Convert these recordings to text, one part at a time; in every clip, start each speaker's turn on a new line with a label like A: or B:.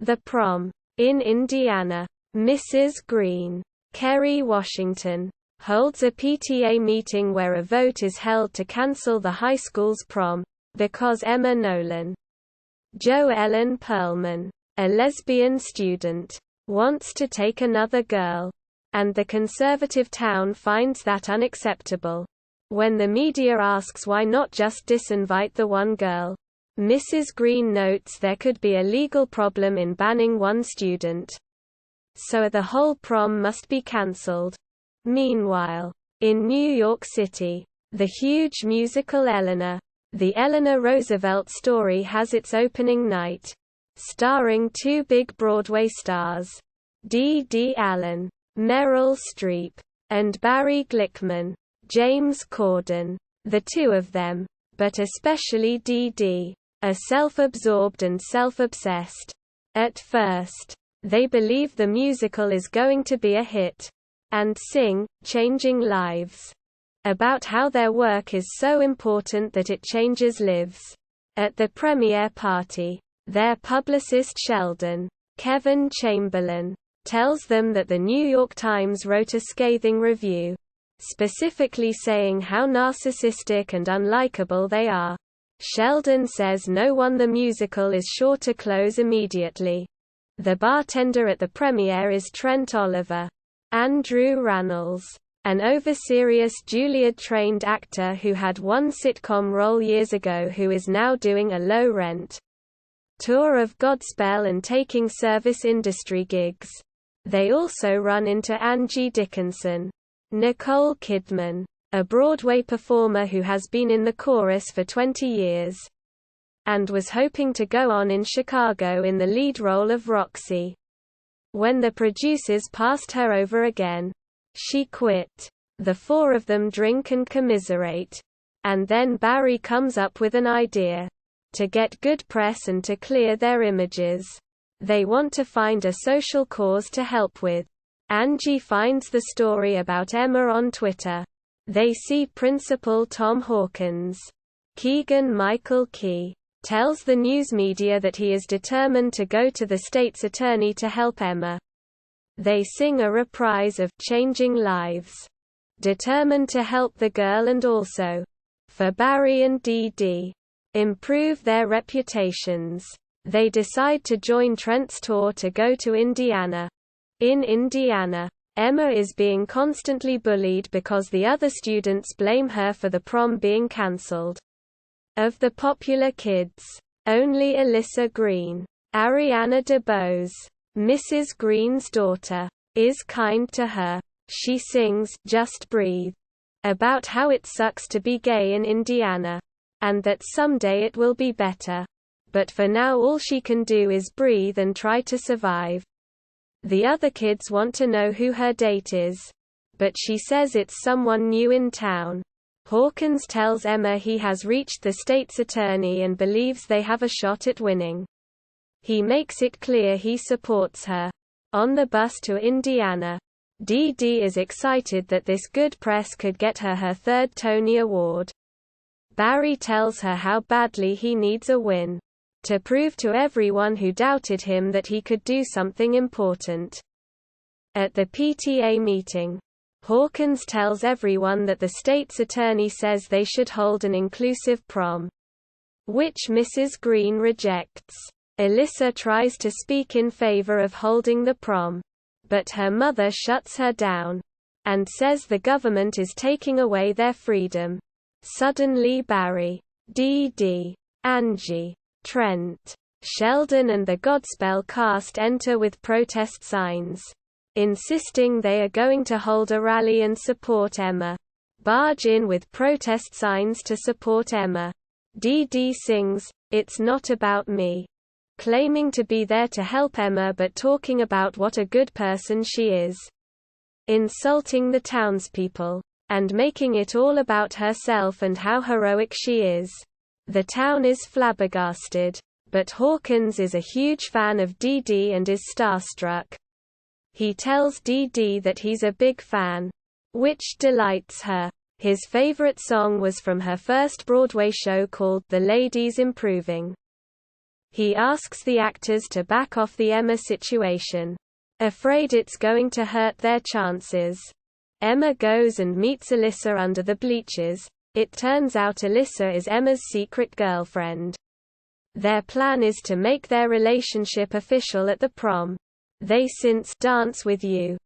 A: The Prom. In Indiana. Mrs. Green. Kerry, Washington. Holds a PTA meeting where a vote is held to cancel the high school's prom, because Emma Nolan, Jo Ellen Pellman, a lesbian student, wants to take another girl, and the conservative town finds that unacceptable. When the media asks why not just disinvite the one girl, Mrs. Green notes there could be a legal problem in banning one student. So the whole prom must be cancelled. Meanwhile, in New York City, the huge musical Eleanor, the Eleanor Roosevelt story has its opening night, starring two big Broadway stars, Dee Allen, Meryl Streep, and Barry Glickman, James Corden. The two of them, but especially Dee, are self-absorbed and self-obsessed. At first, they believe the musical is going to be a hit, and sing, changing lives, about how their work is so important that it changes lives. At the premiere party, their publicist Sheldon, Kevin Chamberlain, tells them that the New York Times wrote a scathing review, specifically saying how narcissistic and unlikable they are. Sheldon says no one the musical is sure to close immediately. The bartender at the premiere is Trent Oliver. Andrew Rannells, an over-serious Juilliard-trained actor who had one sitcom role years ago who is now doing a low-rent tour of Godspell and taking service industry gigs. They also run into Angie Dickinson, Nicole Kidman, a Broadway performer who has been in the chorus for 20 years, and was hoping to go on in Chicago in the lead role of Roxy. When the producers passed her over again, she quit. The four of them drink and commiserate. And then Barry comes up with an idea. To get good press and to clear their images, they want to find a social cause to help with. Angie finds the story about Emma on Twitter. They see Principal Tom Hawkins. Keegan-Michael tells the news media that he is determined to go to the state's attorney to help Emma. They sing a reprise of Changing Lives, determined to help the girl and also, for Barry and Dee, improve their reputations. They decide to join Trent's tour to go to Indiana. In Indiana, Emma is being constantly bullied because the other students blame her for the prom being cancelled. Of the popular kids, only Alyssa Green, Ariana DeBose, Mrs. Green's daughter, is kind to her. She sings "Just Breathe" about how it sucks to be gay in Indiana, and that someday it will be better. But for now all she can do is breathe and try to survive. The other kids want to know who her date is, but she says it's someone new in town. Hawkins tells Emma he has reached the state's attorney and believes they have a shot at winning. He makes it clear he supports her. On the bus to Indiana, Dee is excited that this good press could get her her third Tony Award. Barry tells her how badly he needs a win, to prove to everyone who doubted him that he could do something important. At the PTA meeting, Hawkins tells everyone that the state's attorney says they should hold an inclusive prom, which Mrs. Green rejects. Alyssa tries to speak in favor of holding the prom, but her mother shuts her down, and says the government is taking away their freedom. Suddenly Barry, Dee, Angie, Trent, Sheldon and the Godspell cast enter with protest signs, insisting they are going to hold a rally and support Emma. Barge in with protest signs to support Emma. Dee sings, "It's Not About Me," claiming to be there to help Emma but talking about what a good person she is, insulting the townspeople, and making it all about herself and how heroic she is. The town is flabbergasted, but Hawkins is a huge fan of Dee and is starstruck. He tells Dee that he's a big fan, which delights her. His favorite song was from her first Broadway show called The Ladies Improving. He asks the actors to back off the Emma situation. Afraid it's going to hurt their chances. Emma goes and meets Alyssa under the bleachers. It turns out Alyssa is Emma's secret girlfriend. Their plan is to make their relationship official at the prom. They since dance with you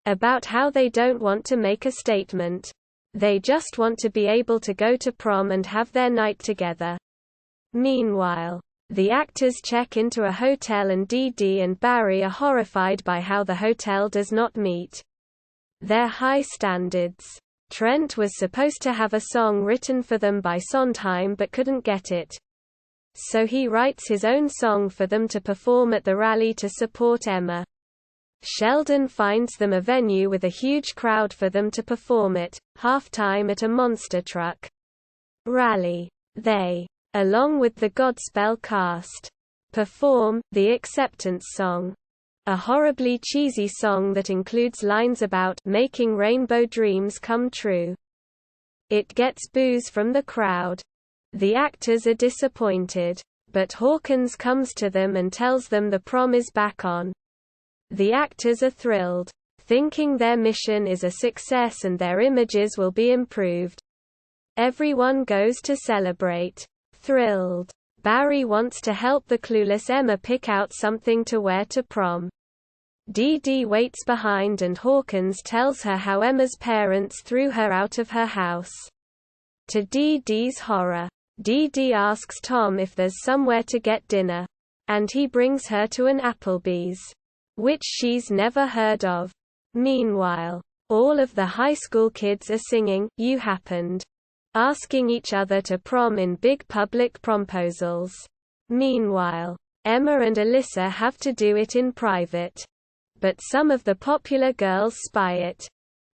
A: about how they don't want to make a statement. They just want to be able to go to prom and have their night together. Meanwhile, the actors check into a hotel and Dee Dee and Barry are horrified by how the hotel does not meet their high standards. Trent was supposed to have a song written for them by Sondheim but couldn't get it. So he writes his own song for them to perform at the rally to support Emma. Sheldon finds them a venue with a huge crowd for them to perform at halftime at a monster truck rally. They, along with the Godspell cast, perform the acceptance song, a horribly cheesy song that includes lines about making rainbow dreams come true. It gets boos from the crowd. The actors are disappointed, but Hawkins comes to them and tells them the prom is back on. The actors are thrilled, thinking their mission is a success and their images will be improved. Everyone goes to celebrate. Thrilled. Barry wants to help the clueless Emma pick out something to wear to prom. Dee Dee waits behind and Hawkins tells her how Emma's parents threw her out of her house. To Dee Dee's horror, Dee Dee asks Tom if there's somewhere to get dinner, and he brings her to an Applebee's, which she's never heard of. Meanwhile, all of the high school kids are singing "You Happened," asking each other to prom in big public promposals. Meanwhile, Emma and Alyssa have to do it in private. But some of the popular girls spy it.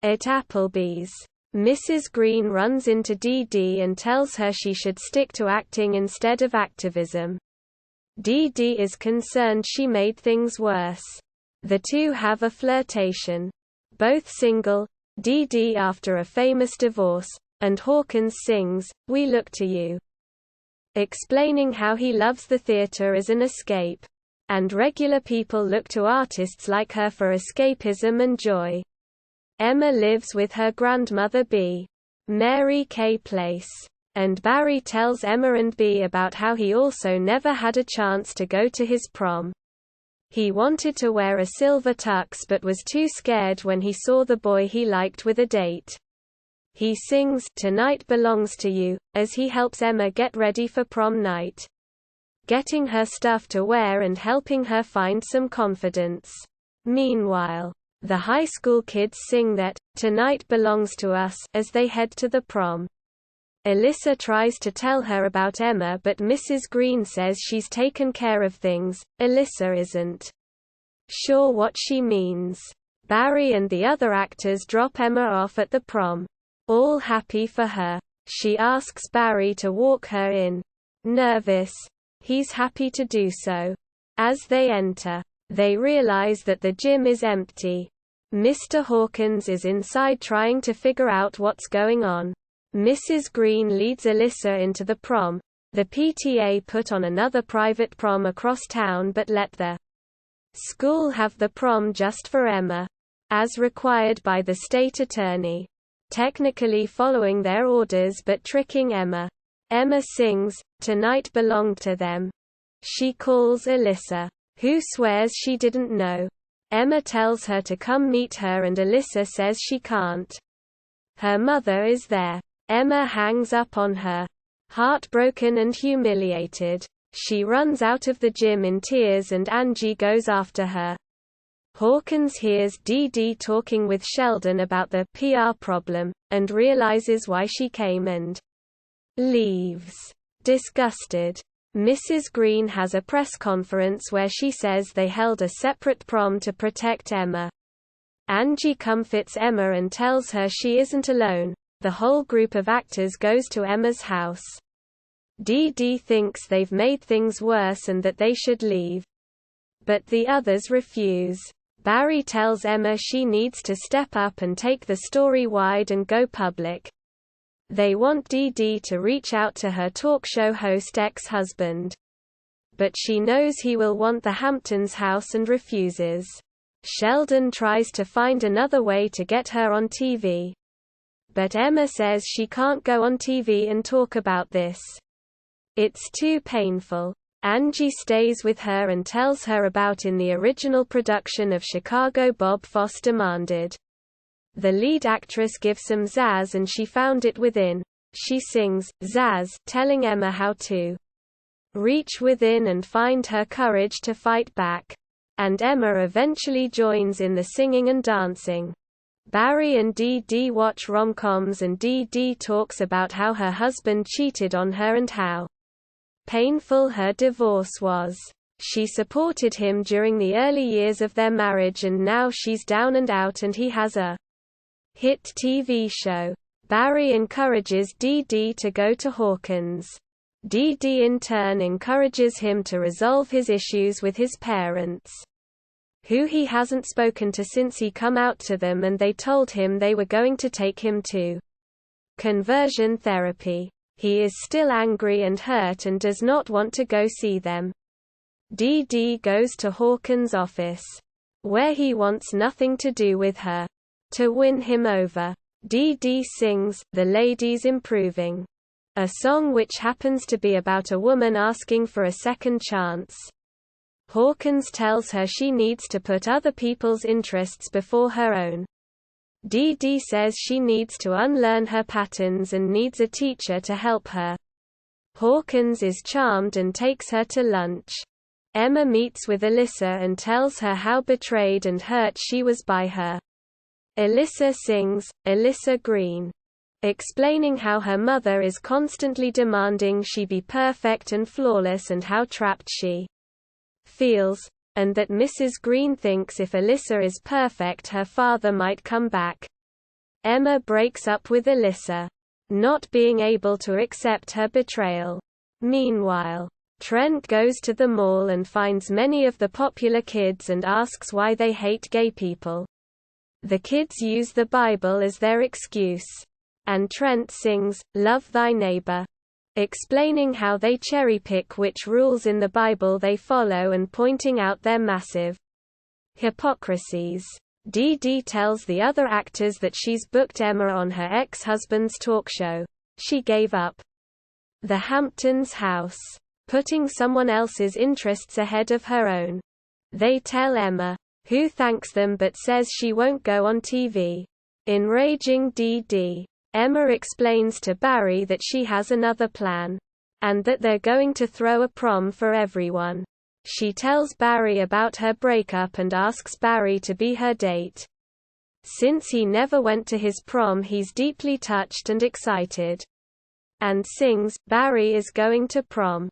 A: At Applebee's, Mrs. Green runs into Dee Dee and tells her she should stick to acting instead of activism. Dee Dee is concerned she made things worse. The two have a flirtation. Both single, Dee Dee after a famous divorce, and Hawkins sings, "We Look to You," explaining how he loves the theater as an escape. And regular people look to artists like her for escapism and joy. Emma lives with her grandmother B. Mary Kay Place. And Barry tells Emma and B about how he also never had a chance to go to his prom. He wanted to wear a silver tux but was too scared when he saw the boy he liked with a date. He sings "Tonight Belongs to You" as he helps Emma get ready for prom night, getting her stuff to wear and helping her find some confidence. Meanwhile, the high school kids sing that "Tonight Belongs to Us" as they head to the prom. Alyssa tries to tell her about Emma but Mrs. Green says she's taken care of things. Alyssa isn't sure what she means. Barry and the other actors drop Emma off at the prom. All happy for her, she asks Barry to walk her in. Nervous, he's happy to do so. As they enter, they realize that the gym is empty. Mr. Hawkins is inside trying to figure out what's going on. Mrs. Green leads Alyssa into the prom. The PTA put on another private prom across town but let the school have the prom just for Emma, as required by the state attorney. Technically following their orders but tricking Emma. Emma sings, "Tonight Belonged to Them." She calls Alyssa, who swears she didn't know. Emma tells her to come meet her and Alyssa says she can't. Her mother is there. Emma hangs up on her. Heartbroken and humiliated, she runs out of the gym in tears and Angie goes after her. Hawkins hears Dee Dee talking with Sheldon about the PR problem, and realizes why she came and leaves. Disgusted, Mrs. Green has a press conference where she says they held a separate prom to protect Emma. Angie comforts Emma and tells her she isn't alone. The whole group of actors goes to Emma's house. Dee Dee thinks they've made things worse and that they should leave. But the others refuse. Barry tells Emma she needs to step up and take the story wide and go public. They want Dee Dee to reach out to her talk show host ex-husband. but she knows he will want the Hamptons house and refuses. Sheldon tries to find another way to get her on TV. But Emma says she can't go on TV and talk about this. It's too painful. Angie stays with her and tells her about in the original production of Chicago Bob Fosse demanded. The lead actress gives some zazz and she found it within. She sings, zazz, telling Emma how to reach within and find her courage to fight back. And Emma eventually joins in the singing and dancing. Barry and Dee Dee watch rom-coms and Dee Dee talks about how her husband cheated on her and how painful her divorce was. She supported him during the early years of their marriage and now she's down and out and he has a hit TV show. Barry encourages Dee Dee to go to Hawkins. Dee Dee in turn encourages him to resolve his issues with his parents, who he hasn't spoken to since he come out to them and they told him they were going to take him to conversion therapy. He is still angry and hurt and does not want to go see them. Dee Dee goes to Hawkins' office, where he wants nothing to do with her. To win him over, Dee Dee sings, "The Lady's Improving," a song which happens to be about a woman asking for a second chance. Hawkins tells her she needs to put other people's interests before her own. Dee Dee says she needs to unlearn her patterns and needs a teacher to help her. Hawkins is charmed and takes her to lunch. Emma meets with Alyssa and tells her how betrayed and hurt she was by her. Alyssa sings, "Alyssa Green," explaining how her mother is constantly demanding she be perfect and flawless and how trapped she feels, and that Mrs. Green thinks if Alyssa is perfect her father might come back. Emma breaks up with Alyssa, not being able to accept her betrayal. Meanwhile, Trent goes to the mall and finds many of the popular kids and asks why they hate gay people. The kids use the Bible as their excuse. And Trent sings, "Love Thy Neighbor," explaining how they cherry-pick which rules in the Bible they follow and pointing out their massive hypocrisies. Dee Dee tells the other actors that she's booked Emma on her ex-husband's talk show. She gave up the Hamptons house, putting someone else's interests ahead of her own. They tell Emma, who thanks them but says she won't go on TV. Enraging Dee Dee, Emma explains to Barry that she has another plan, and that they're going to throw a prom for everyone. She tells Barry about her breakup and asks Barry to be her date. Since he never went to his prom, he's deeply touched and excited. And sings, "Barry is going to prom."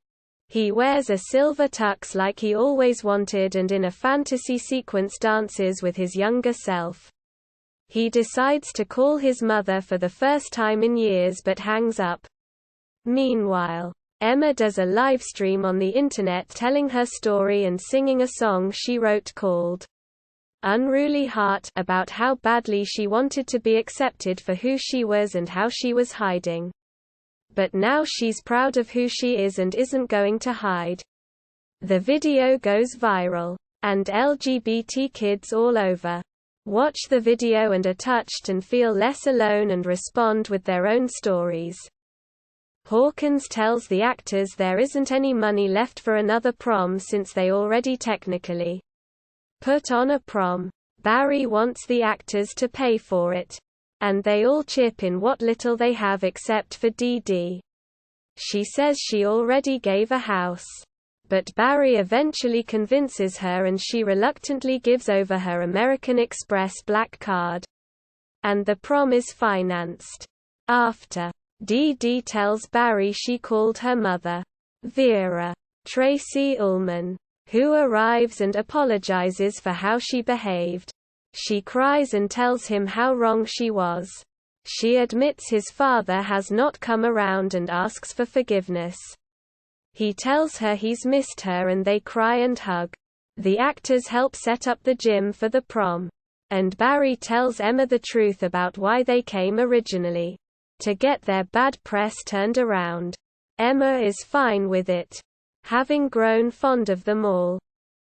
A: He wears a silver tux like he always wanted and in a fantasy sequence dances with his younger self. He decides to call his mother for the first time in years but hangs up. Meanwhile, Emma does a live stream on the internet telling her story and singing a song she wrote called "Unruly Heart" about how badly she wanted to be accepted for who she was and how she was hiding. But now she's proud of who she is and isn't going to hide. The video goes viral, and LGBT kids all over watch the video and are touched and feel less alone and respond with their own stories. Hawkins tells the actors there isn't any money left for another prom since they already technically put on a prom. Barry wants the actors to pay for it, and they all chip in what little they have except for Dee Dee. She says she already gave a house. But Barry eventually convinces her and she reluctantly gives over her American Express black card. And the prom is financed. After, Dee Dee tells Barry she called her mother, Vera, Tracey Ullman, who arrives and apologizes for how she behaved. She cries and tells him how wrong she was. She admits his father has not come around and asks for forgiveness. He tells her he's missed her and they cry and hug. The actors help set up the gym for the prom. And Barry tells Emma the truth about why they came originally. To get their bad press turned around. Emma is fine with it. Having grown fond of them all,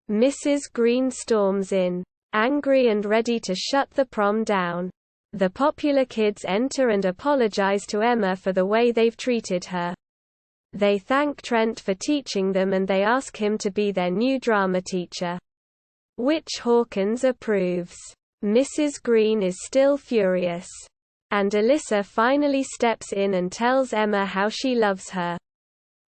A: Mrs. Green storms in, angry and ready to shut the prom down. The popular kids enter and apologize to Emma for the way they've treated her. They thank Trent for teaching them and they ask him to be their new drama teacher, which Hawkins approves. Mrs. Green is still furious, and Alyssa finally steps in and tells Emma how she loves her.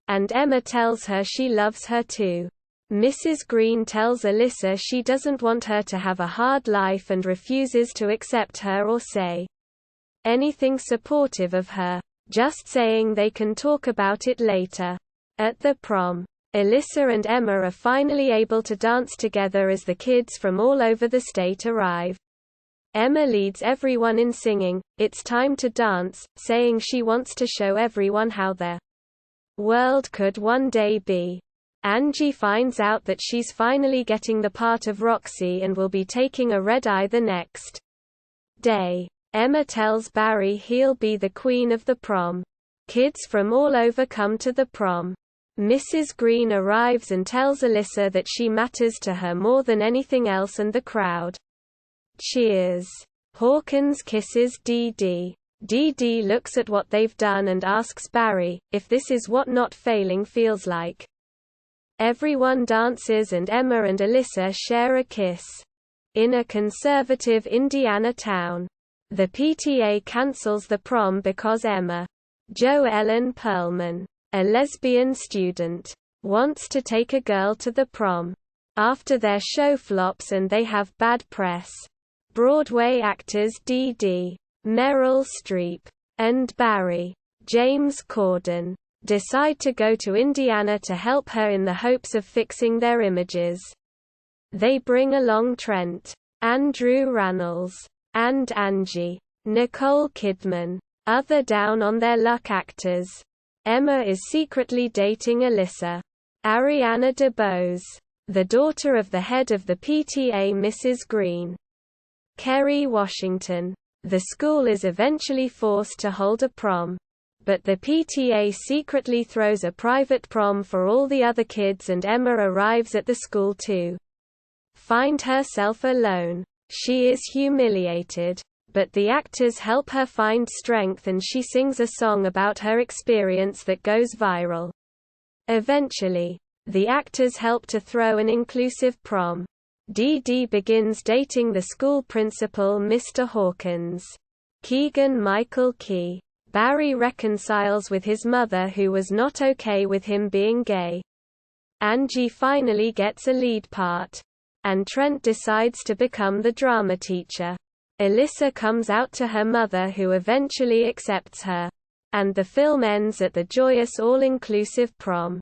A: And Emma tells her she loves her too. Mrs. Green tells Alyssa she doesn't want her to have a hard life and refuses to accept her or say anything supportive of her, just saying they can talk about it later. At the prom, Alyssa and Emma are finally able to dance together as the kids from all over the state arrive. Emma leads everyone in singing, "It's time to dance," saying she wants to show everyone how their world could one day be. Angie finds out that she's finally getting the part of Roxy and will be taking a red-eye the next day. Emma tells Barry he'll be the queen of the prom. Kids from all over come to the prom. Mrs. Green arrives and tells Alyssa that she matters to her more than anything else and the crowd cheers. Hawkins kisses Dee Dee. Dee Dee looks at what they've done and asks Barry if this is what not failing feels like. Everyone dances and Emma and Alyssa share a kiss. In a conservative Indiana town, the PTA cancels the prom because Emma, Jo Ellen Pellman, a lesbian student, wants to take a girl to the prom. After their show flops and they have bad press, Broadway actors Dee Dee, Meryl Streep, and Barry, James Corden, decide to go to Indiana to help her in the hopes of fixing their images. They bring along Trent, Andrew Rannells, and Angie, Nicole Kidman, other down-on-their-luck actors. Emma is secretly dating Alyssa, Ariana DeBose, the daughter of the head of the PTA Mrs. Green, Kerry Washington. The school is eventually forced to hold a prom, but the PTA secretly throws a private prom for all the other kids and Emma arrives at the school to find herself alone. She is humiliated, but the actors help her find strength and she sings a song about her experience that goes viral. Eventually, the actors help to throw an inclusive prom. Dee Dee begins dating the school principal Mr. Hawkins, Keegan-Michael Key. Barry reconciles with his mother who was not okay with him being gay. Angie finally gets a lead part, and Trent decides to become the drama teacher. Alyssa comes out to her mother who eventually accepts her, and the film ends at the joyous all-inclusive prom.